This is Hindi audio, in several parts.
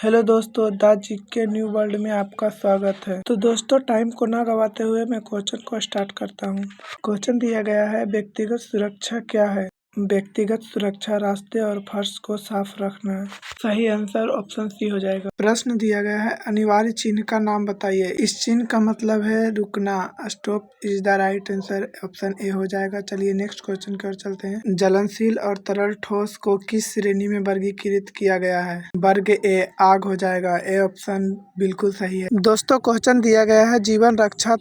हेलो दोस्तों, द जीके न्यू वर्ल्ड में आपका स्वागत है। तो दोस्तों, टाइम को ना गवाते हुए मैं क्वेश्चन को स्टार्ट करता हूँ। क्वेश्चन दिया गया है, व्यक्तिगत सुरक्षा क्या है? व्यक्तिगत सुरक्षा रास्ते और फर्श को साफ रखना है। सही आंसर ऑप्शन सी हो जाएगा। प्रश्न दिया गया है, अनिवार्य चिन्ह का नाम बताइए। इस चिन्ह का मतलब है रुकना। Stop is the right answer, option A हो जाएगा। चलिए नेक्स्ट क्वेश्चन की ओर चलते हैं। ज्वलनशील और तरल ठोस को किस श्रेणी में वर्गीकृत किया गया है? वर्ग ए आग हो जाएगा। ए ऑप्शन बिल्कुल सही है। दोस्तों, क्वेश्चन दिया गया है, जीवन रक्षा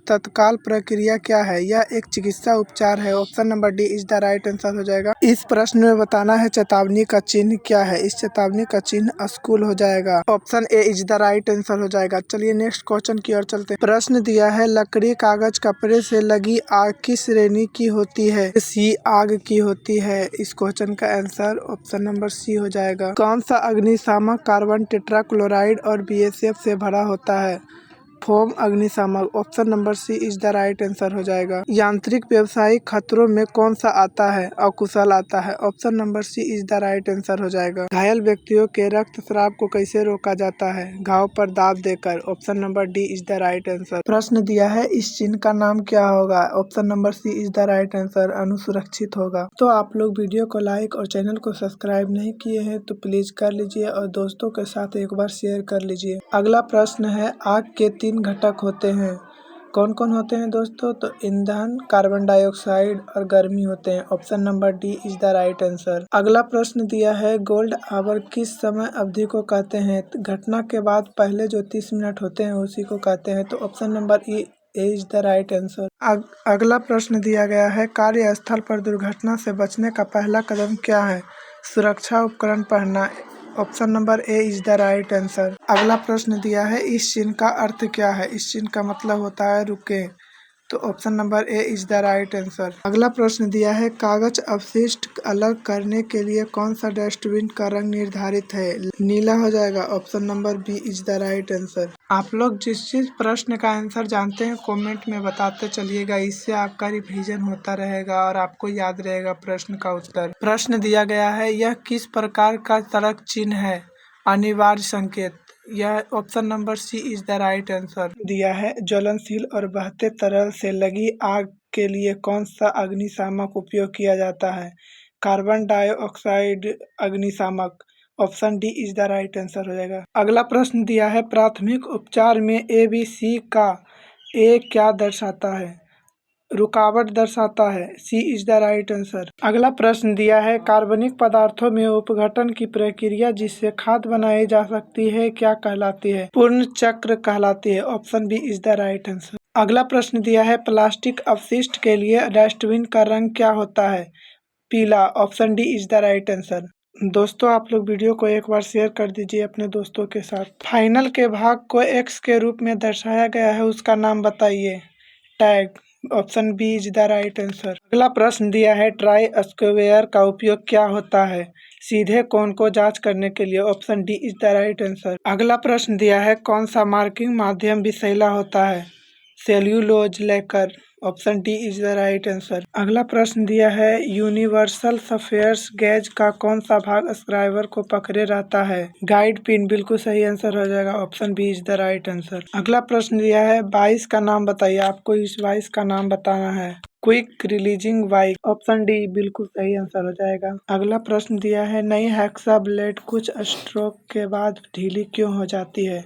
तत्काल प्रक्रिया क्या है? यह एक चिकित्सा उपचार है। Option number D is the right answer हो जाएगा। इस प्रश्न में बताना है चेतावनी का चिन्ह क्या है? इस चेतावनी का चिन्ह स्कूल हो जाएगा। Option A is the right answer हो जाएगा। चलिए नेक्स्ट क्वेश्चन की ओर चलते हैं। प्रश्न दिया है, लकड़ी कागज कपड़े से लगी आग किस श्रेणी की होती है? सी आग की होती है। इस क्वेश्चन का आंसर ऑप्शन नंबर सी हो जाएगा। कौन सा अग्निशामक कार्बन टेट्राक्लोराइड और BASF से भरा होता है? फोम अग्निशामक। Option number C is the right answer हो जाएगा। यांत्रिक व्यावसायिक खतरों में कौन सा आता है? अकुशल आता है। Option number C is the right answer हो जाएगा। घायल व्यक्तियों के रक्तस्राव को कैसे रोका जाता है? घाव पर दाब देकर। Option number D is the right answer. प्रश्न दिया है, इस चिन्ह का नाम क्या होगा? Option number C is the right answer, अनुसुरक्षित होगा। तो आप लोग वीडियो को लाइक और चैनल को सब्सक्राइब नहीं किए हैं तो प्लीज कर लीजिए और दोस्तों के साथ एक बार शेयर कर लीजिए। अगला प्रश्न है, आग के 3 घटक होते हैं। कौन कौन होते हैं दोस्तों? तो ईंधन, कार्बन डाइऑक्साइड और गर्मी होते हैं। Option number D is the right answer. अगला प्रश्न दिया है, गोल्ड आवर किस समय अवधि को कहते हैं? घटना के बाद पहले जो 30 मिनट होते हैं उसी को कहते हैं। तो option number A is the right answer. अगला प्रश्न दिया गया है, कार्यस्थल पर दुर्घटना से बचने का पहला कदम क्या है? सुरक्षा उपकरण पहनना। Option number A is the right answer. अगला प्रश्न दिया है, इस चिन्ह का अर्थ क्या है? इस चिन्ह का मतलब होता है रुके। तो option number A is the right answer. अगला प्रश्न दिया है, कागज अपशिष्ट अलग करने के लिए कौन सा डस्टबिन का रंग निर्धारित है? नीला हो जाएगा। Option number B is the right answer. आप लोग जिस प्रश्न का आंसर जानते हैं कमेंट में बताते चलिएगा, इससे आपका रिवीजन होता रहेगा और आपको याद रहेगा प्रश्न का उत्तर। प्रश्न दिया गया है, यह किस प्रकार का सड़क चिन्ह है? अनिवार्य संकेत। यह option number C is the right answer दिया है। ज्वलनशील और बहते तरल से लगी आग के लिए कौन सा अग्निशामक उपयोग किया जाता है? कार्बन डाइऑक्साइड अग्निशामक। Option D is the right answer हो जाएगा। अगला प्रश्न दिया है, प्राथमिक उपचार में ABC का ए क्या दर्शाता है? रुकावट दर्शाता है। सी इज द राइट आंसर। अगला प्रश्न दिया है, कार्बनिक पदार्थों में अपघटन की प्रक्रिया जिससे खाद बनाई जा सकती है क्या कहलाती है? पूर्ण चक्र कहलाती है। Option B is the right answer. अगला प्रश्न दिया है, प्लास्टिक अपशिष्ट के लिए डस्टबिन का रंग क्या होता है? पीला। Option D is the right answer. दोस्तों, आप लोग वीडियो को एक बार शेयर कर दीजिए अपने दोस्तों के साथ। फाइनल के भाग को एक्स के रूप में दर्शाया गया है, उसका नाम बताइए। Tag. Option B is the right answer. अगला प्रश्न दिया है, ट्राई स्क्वेयर का उपयोग क्या होता है? सीधे कोण को जांच करने के लिए। Option D is the right answer. अगला प्रश्न दिया है, कौन सा मार्किंग माध्यम विषैला होता है? सेल्यूलोज लेकर। Option D is the right answer. अगला प्रश्न दिया है, यूनिवर्सल सफेयर्स गेज का कौन सा भाग स्क्राइबर को पकड़े रहता है? Guide pin. बिल्कुल सही आंसर हो जाएगा। Option B is the right answer. अगला प्रश्न दिया है, 22 का नाम बताइए। आपको इस 22 का नाम बताना है। क्विक रिलीजिंग वाइक। ऑप्शन डी बिल्कुल सही आंसर हो जाएगा। अगला प्रश्न दिया है, नई हैक्सा ब्लेड कुछ स्ट्रोक के बाद ढीली क्यों हो जाती है?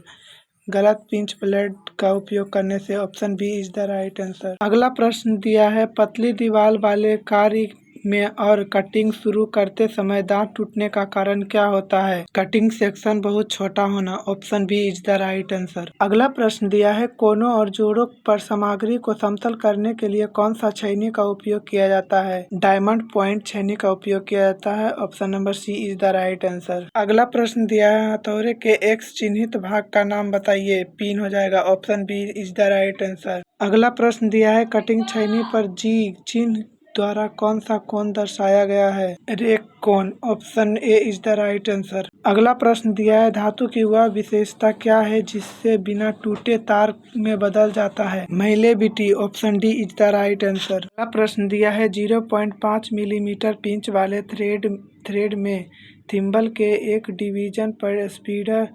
गलत पिंच ब्लेड का उपयोग करने से। Option B is the right answer. अगला प्रश्न दिया है, पतली दीवार वाले कार्य में और कटिंग शुरू करते समय दांत टूटने का कारण क्या होता है? कटिंग सेक्शन बहुत छोटा होना। Option B is the right answer. अगला प्रश्न दिया है, कोनों और जोड़ों पर सामग्री को समतल करने के लिए कौन सा छैनी का उपयोग किया जाता है? डायमंड पॉइंट छैनी का उपयोग किया जाता है। Option number C is the right answer. अगला प्रश्न दिया है, हथौड़े के एक्स चिन्हित भाग का नाम बताइए। पिन हो जाएगा। Option B is the right answer. अगला प्रश्न दिया है, कटिंग छैनी पर जी चिन्ह द्वारा कौन सा कोण दर्शाया गया है? रेख कोण। Option A is the right answer. अगला प्रश्न दिया है, धातु की वह विशेषता क्या है जिससे बिना टूटे तार में बदल जाता है? Malleability. Option D is the right answer. अगला प्रश्न दिया है, 0.5 मिलीमीटर पिंच वाले थ्रेड में थिम्बल के एक डिवीजन पर स्पीडर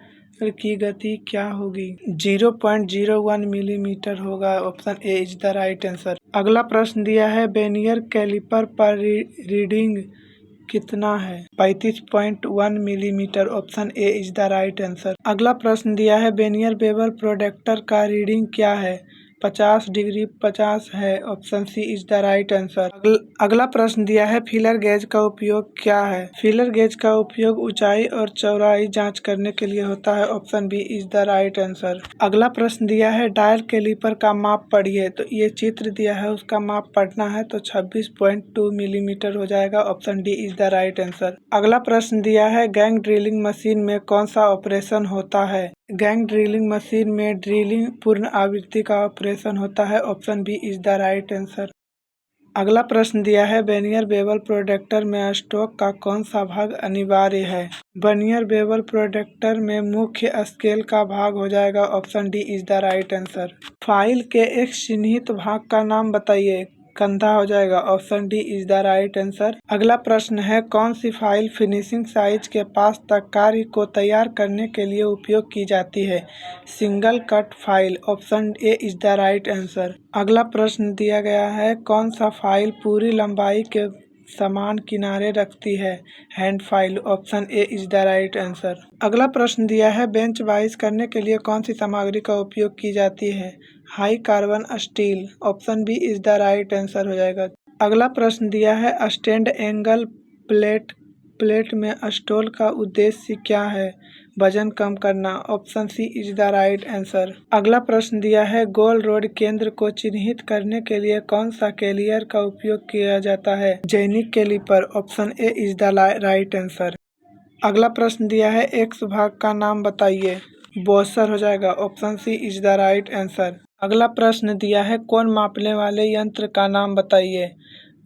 की गति क्या होगी? 0.01 मिलीमीटर होगा। Option A is the right answer. अगला प्रश्न दिया है वेनियर कैलिपर पर रीडिंग कितना है? 35.1 millimetre. Option A is the right answer. अगला प्रश्न दिया है वेनियर बेवल प्रोडक्टर का रीडिंग क्या है? 50 डिग्री 50 है। Option C is the right answer. अगला प्रश्न दिया है फीलर गेज का उपयोग क्या है? फीलर गेज का उपयोग ऊंचाई और चौड़ाई जांच करने के लिए होता है। Option B is the right answer. अगला प्रश्न दिया है डायल कैलिपर का माप पढ़िए। तो ये चित्र दिया है, उसका माप पढ़ना है तो 26.2 मिलीमीटर हो जाएगा। Option D is the right answer. अगला प्रश्न दिया है गैंग ड्रिलिंग मशीन में कौन सा ऑपरेशन होता है? गैंग ड्रिलिंग मशीन में ड्रिलिंग पूर्ण आवृत्ति का ऑपरेशन होता है। Option B is the right answer. अगला प्रश्न दिया है वर्नियर बेवल प्रोडक्टर में स्टॉक का कौन सा भाग अनिवार्य है? वर्नियर बेवल प्रोडक्टर में मुख्य स्केल का भाग हो जाएगा। Option D is the right answer. File के एक चिन्हित भाग का नाम बताइए। कंधा हो जाएगा। Option D is the right answer. अगला प्रश्न है कौन सी फाइल फिनिशिंग साइज के पास तक कार्य को तैयार करने के लिए उपयोग की जाती है? Single cut file. Option A is the right answer. अगला प्रश्न दिया गया है कौन सा फाइल पूरी लंबाई के समान किनारे रखती है? Hand file. Option A is the right answer. अगला प्रश्न दिया है बेंच वाइज करने के लिए कौन सी सामग्री का उपयोग की जाती है? High carbon steel. Option B is the right answer हो जाएगा। अगला प्रश्न दिया है स्टैंड एंगल प्लेट में स्टॉल का उद्देश्य क्या है? वजन कम करना। Option C is the right answer. अगला प्रश्न दिया है गोल रोड केंद्र को चिन्हित करने के लिए कौन सा कैलियर का उपयोग किया जाता है? जैनिक caliper. Option A is the right answer. अगला प्रश्न दिया है एक्स भाग का नाम बताइए। बॉसर हो जाएगा। Option C is the right answer. अगला प्रश्न दिया है कोण मापने वाले यंत्र का नाम बताइए।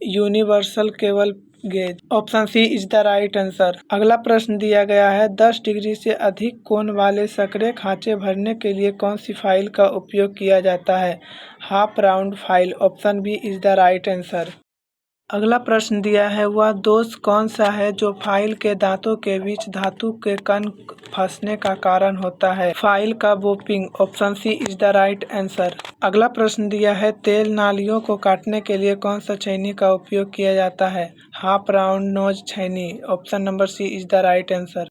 Universal cable gauge. Option C is the right answer. अगला प्रश्न दिया गया है 10 डिग्री से अधिक कोण वाले संकरे खांचे भरने के लिए कौन सी फाइल का उपयोग किया जाता है? Half round file. Option B is the right answer. अगला प्रश्न दिया है वह दोष कौन सा है जो फाइल के दांतों के बीच धातु के कण फंसने का कारण होता है? फाइल का बोपिंग। Option C is the right answer. अगला प्रश्न दिया है तेल नालियों को काटने के लिए कौन सा छैनी का उपयोग किया जाता है? हाफ राउंड नोज छैनी। Option number C is the right answer.